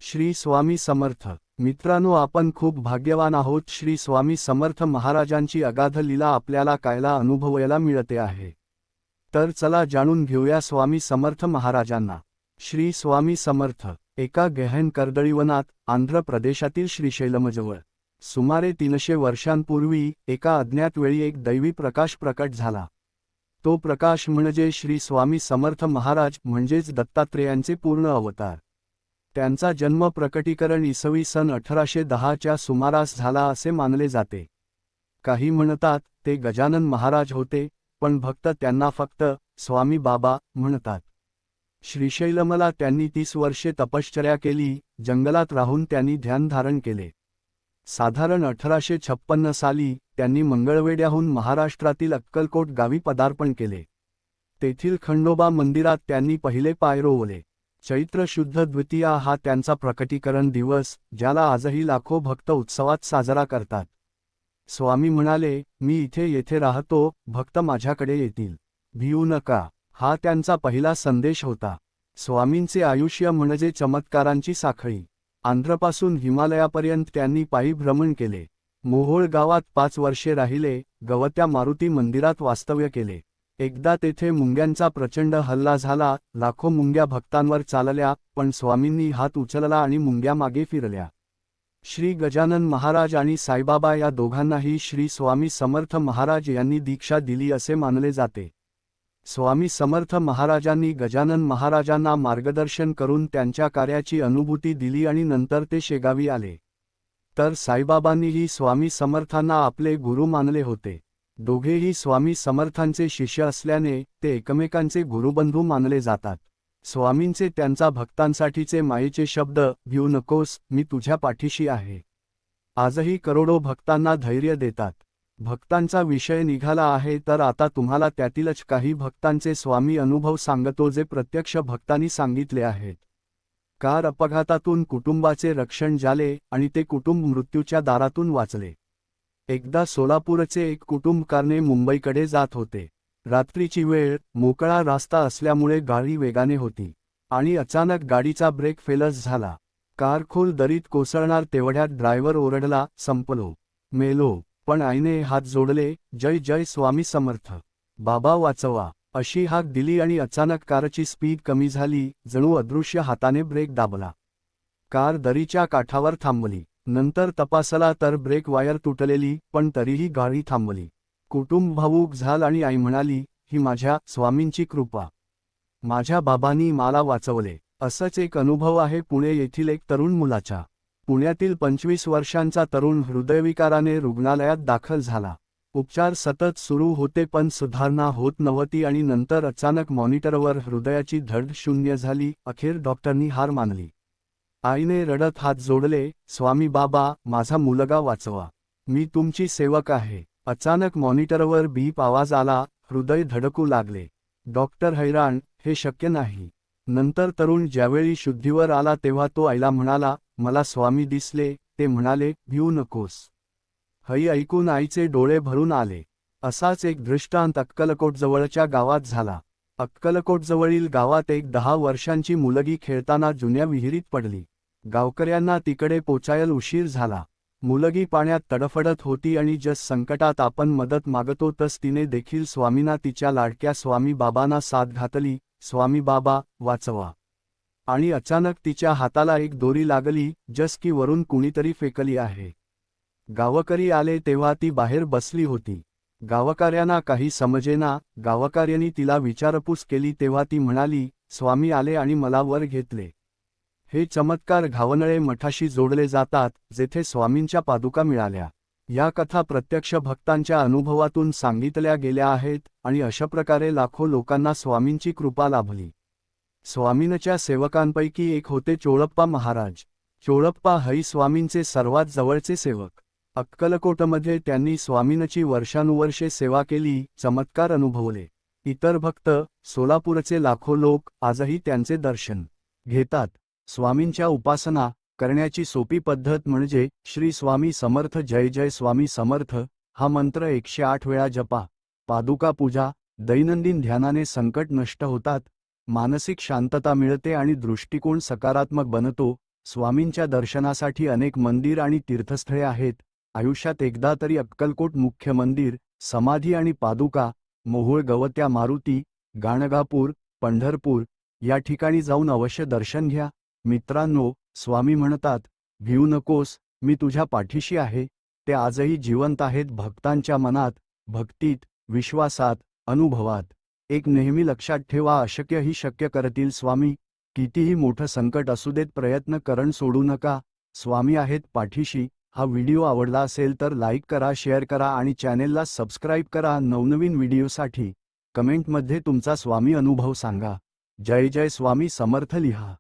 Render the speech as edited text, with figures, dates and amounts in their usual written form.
श्री स्वामी समर्थ मित्रांनो, आपण खूप भाग्यवान आहोत. श्री स्वामी समर्थ महाराजांची अगाध लीला आपल्याला कायला अनुभवायला मिळते आहे. तर चला जाणून घेऊया स्वामी समर्थ महाराजांना. श्री स्वामी समर्थ एका गहन कर्दळीवनात आंध्र प्रदेशातील श्रीशैलमजवळ सुमारे 300 वर्षांपूर्वी एका अज्ञात वेळी एक दैवी प्रकाश प्रकट झाला. तो प्रकाश म्हणजे श्री स्वामी समर्थ महाराज, म्हणजेच दत्तात्रेयांचे पूर्ण अवतार. त्यांचा जन्म प्रकटीकरण इसवी सन 1810च्या सुमारास झाला असे मानले जाते. काही म्हणतात ते गजानन महाराज होते, पण भक्त त्यांना फक्त स्वामी बाबा म्हणतात. श्रीशैलमला त्यांनी 30 वर्षे तपश्चर्या केली. जंगलात राहून त्यांनी ध्यान धारण केले. साधारण 1856 साली त्यांनी मंगळवेढ्याहून महाराष्ट्रातील अक्कलकोट गावी पदार्पण केले. तेथील खंडोबा मंदिरात त्यांनी पहिले पाय रोवले. चैत्र शुद्ध द्वितीया हा त्यांचा प्रकटीकरण दिवस, ज्याला आजही लाखो भक्त उत्सवात साजरा करतात. स्वामी म्हणाले, मी इथे येथे राहतो, भक्त माझ्याकडे येतील, भिऊ नका. हा त्यांचा पहिला संदेश होता. स्वामींचे आयुष्य म्हणजे चमत्कारांची साखळी. आंध्रपासून हिमालयापर्यंत त्यांनी पायी भ्रमण केले. मोहोळ गावात 5 वर्षे राहिले. गवत्या मारुती मंदिरात वास्तव्य केले. एकदा तेथे मुंग्यांचा प्रचंड हल्ला झाला. लाखो मुंग्या भक्तांवर चालल्या, पण स्वामींनी हात उचलला आणि मुंग्या मागे फिरल्या. श्री गजानन महाराज आणि साईबाबा या दोघांनाही श्री स्वामी समर्थ महाराज यांनी दीक्षा दिली असे मानले जाते. स्वामी समर्थ महाराजांनी गजानन महाराजांना मार्गदर्शन करून त्यांच्या कार्याची अनुभूती दिली आणि नंतर ते शेगावी आले. तर साईबाबांनीही स्वामी समर्थांना आपले गुरु मानले होते. दोघेही स्वामी समर्थांचे शिष्य असल्याने ते एकमेकांचे गुरुबंधू मानले जातात. स्वामींचे त्यांचा भक्तांसाठीचे मायेचे शब्द, भिऊ नकोस, मी तुझ्या पाठीशी आहे, आजही करोडो भक्तांना धैर्य देतात. भक्तांचा विषय निघाला आहे, तर आता तुम्हाला त्यातीलच काही भक्तांचे स्वामी अनुभव सांगतो, जे प्रत्यक्ष भक्तांनी सांगितले आहेत. कार अपघातातून कुटुंबाचे रक्षण झाले आणि ते कुटुंब मृत्यूच्या दारातून वाचले. एकदा सोलापूरचे एक कुटुंब कारने मुंबईकडे जात होते. रात्रीची वेळ, मोकळा रस्ता असल्यामुळे गाडी वेगाने होती आणि अचानक गाडीचा ब्रेक फेलच झाला. कार खोल दरीत कोसळणार तेवढ्यात ड्रायव्हर ओरडला, संपलो, मेलो. पण आईने हात जोडले, जय जय स्वामी समर्थ, बाबा वाचवा, अशी हाक दिली आणि अचानक कारची स्पीड कमी झाली. जणू अदृश्य हाताने ब्रेक दाबला. कार दरीच्या काठावर थांबली. नंतर तपासला तर ब्रेक वायर तुटलेली, पण तरीही गाडी थांबली. कुटुंब भावूक झालं आणि आई म्हणाली, ही माझ्या स्वामींची कृपा, माझ्या बाबांनी मला वाचवले. असंच एक अनुभव आहे पुणे येथील एक तरुण मुलाचा. पुण्यातील 25 वर्षांचा तरुण हृदयविकाराने रुग्णालयात दाखल झाला. उपचार सतत सुरू होते, पण सुधारणा होत नव्हती आणि नंतर अचानक मॉनिटरवर हृदयाची धड शून्य झाली. अखेर डॉक्टरनी हार मानली. आईने रडत हात जोडले, स्वामी बाबा, माझा मुलगा वाचवा, मी तुमची सेवक आहे. अचानक मॉनिटरवर बीप आवाज आला. हृदय धडकू लागले. डॉक्टर हैराण, हे शक्य नाही. नंतर तरुण ज्यावेळी शुद्धीवर आला तेव्हा तो आईला म्हणाला, मला स्वामी दिसले. ते म्हणाले, भिऊ नकोस. हे ऐकून आईचे डोळे भरून आले. असाच एक दृष्टांत अक्कलकोटजवळच्या गावात झाला. अक्कलकोटजवळील गावात एक 10 वर्षांची मुलगी खेळताना जुन्या विहिरीत पडली. गावकऱ्यांना तिकडे पोचायला उशीर झाला. मुलगी पाण्यात तडफडत होती आणि जस संकटात आपण मदत मागतो तस तिने देखील स्वामींना, तिच्या लाडक्या स्वामी बाबांना साथ घातली, स्वामी बाबा वाचवा. आणि अचानक तिच्या हाताला एक दोरी लागली, जस की वरून कुणीतरी फेकली आहे. गावकरी आले तेव्हा ती बाहेर बसली होती. गावकऱ्यांना काही समजेना. गावकऱ्यांनी तिला विचारपूस केली तेव्हा ती म्हणाली, स्वामी आले आणि मला वर घेतले. हे चमत्कार घावनळे मठाशी जोडले जातात, जेथे स्वामींच्या पादुका मिळाल्या. या कथा प्रत्यक्ष भक्तांच्या अनुभवातून सांगितल्या गेल्या आहेत आणि अशाप्रकारे लाखो लोकांना स्वामींची कृपा लाभली. स्वामींच्या सेवकांपैकी एक होते चोळप्पा महाराज. चोळप्पा हे स्वामींचे सर्वात जवळचे सेवक. अक्कलकोटमध्ये त्यांनी स्वामींची वर्षानुवर्षे सेवा केली, चमत्कार अनुभवले. इतर भक्त, सोलापूरचे लाखो लोक आजही त्यांचे दर्शन घेतात. स्वामींच्या उपासना करण्याची सोपी पद्धत म्हणजे श्री स्वामी समर्थ, जय जय स्वामी समर्थ हा मंत्र 108 वेळा जपा. पादुका पूजा, दैनंदिन ध्यानाने संकट नष्ट होतात, मानसिक शांतता मिळते आणि दृष्टिकोन सकारात्मक बनतो. स्वामींच्या दर्शनासाठी अनेक मंदिर आणि तीर्थस्थळे आहेत. आयुष्यात एकदा तरी अक्कलकोट मुख्य मंदिर, समाधी आणि पादुका, मोहोळ गवत्या मारुती, गाणगापूर, पंढरपूर या ठिकाणी जाऊन अवश्य दर्शन घ्या. मित्रांनो, स्वामी म्हणतात, भिऊ नकोस, मी तुझ्या पाठीशी आहे. ते आजही जिवंत आहेत, भक्तांच्या मनात, भक्तीत, विश्वासात, अनुभवात. एक नेहमी लक्षात ठेवा, अशक्यही शक्य करतील स्वामी. कितीही मोठं संकट असू देत, प्रयत्न करणं सोडू नका. स्वामी आहेत पाठीशी. हा व्हिडिओ आवडला असेल तर लाईक करा, शेअर करा आणि चॅनेलला सबस्क्राईब करा. नवनवीन व्हिडिओसाठी कमेंटमध्ये तुमचा स्वामी अनुभव सांगा. जय जय स्वामी समर्थ लिहा.